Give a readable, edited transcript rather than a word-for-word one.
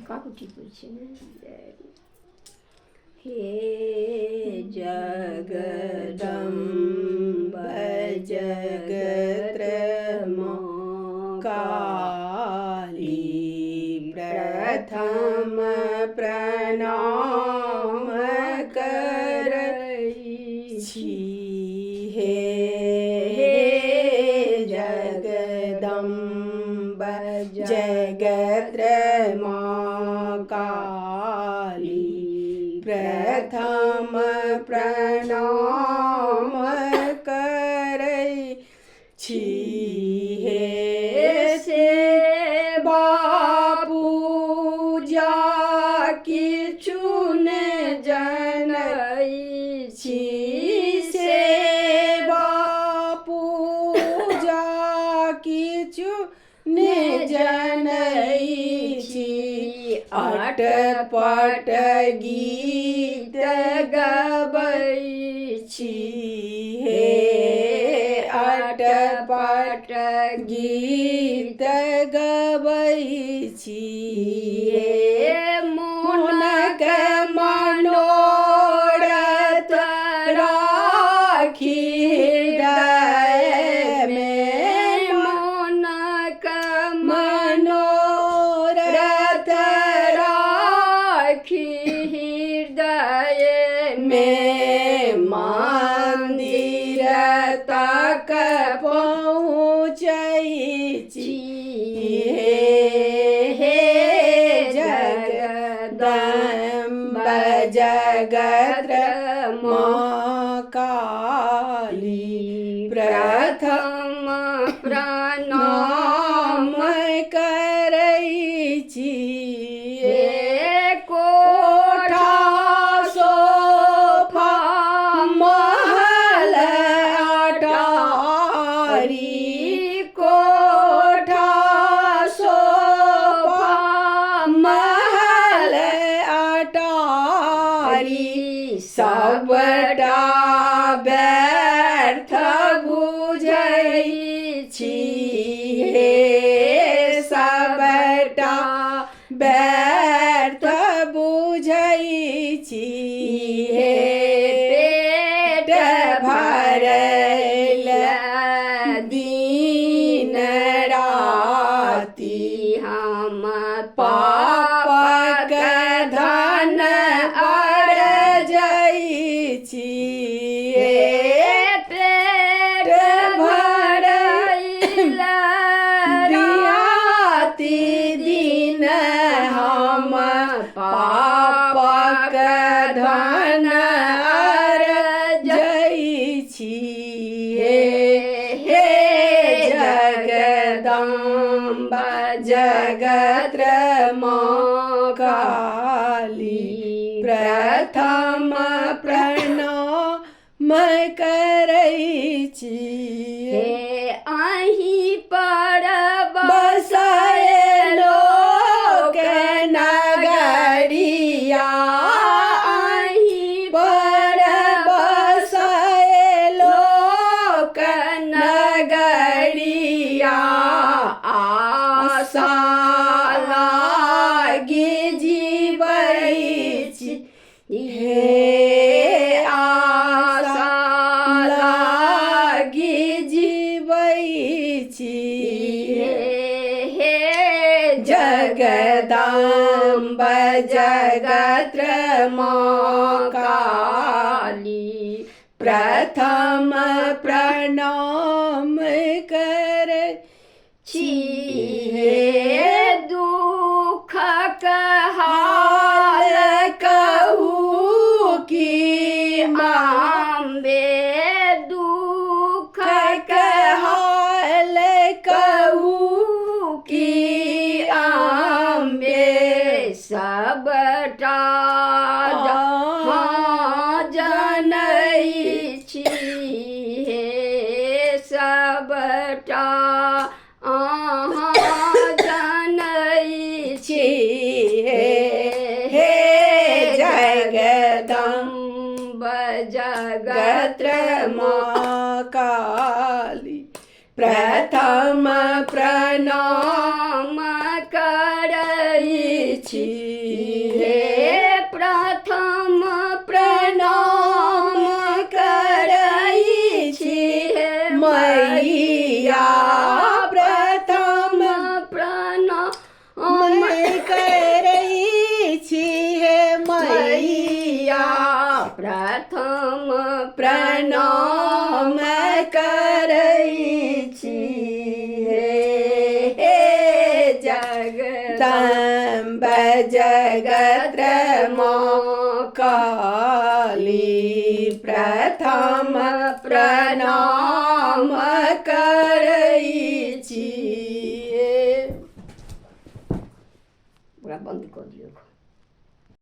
काकुटी पूछे ना। हे जगदम्ब जगत्रयमा काली प्रथम प्रणाम करई छी। हे जगदम्ब जगत्रयमा काली प्रथम प्रणाम करई छी। हे सेवा पूजा किछु ने जनई छी। सेवा पूजा किछु ने जनई छी। अटपट गीत गबै छी। हे अटपट गीत गबै छी। हे मोनक मनोरथ राखी हृदय में। मोनक मनोरथ राखी हृदय में। मंदिर तक पहुँचै छी। हे जगदम्ब जगत्रयमा काली प्रथम प्रणाम करई छी। हे कोठा सोफा महल अटारी। कोठा सोफा महल अटारी सबटा व्यर्थ बुझै छी। हे सबटा व्यर्थ बुझै छी। हे पेट भरैल दिन राति हम पापक धन अर्जै छी। हे पेट भरैल राति दिन हम पापक धन अर्जै छी। हे जगदम्ब जगत्रयमा काली प्रथम प्रणाम करई छी। हे अहीं पर बसै लोक नगरिया। अहीं पर बसै लोक नगरिया। आशा लागी जीवै छी। हे आशा लागी जीवै छी। हे जगदम्ब जगत्रयमा काली प्रथम प्रणाम करई छी। हे दुखक हाल कहू की अम्बे। दुखक हाल कहू की अम्बे। सबटा जनई छी। हे सबटा जनई छी। हे जगदम्ब जगत्रयमा काली प्रथम प्रणाम करई छी। छी हे प्रथम प्रणाम करै छी हे मैया प्रथम प्रणाम करै छी हे मैया प्रथम प्रणाम करै छी हे जगदम्ब जगत्रमा काली प्रथम प्रणाम करै छी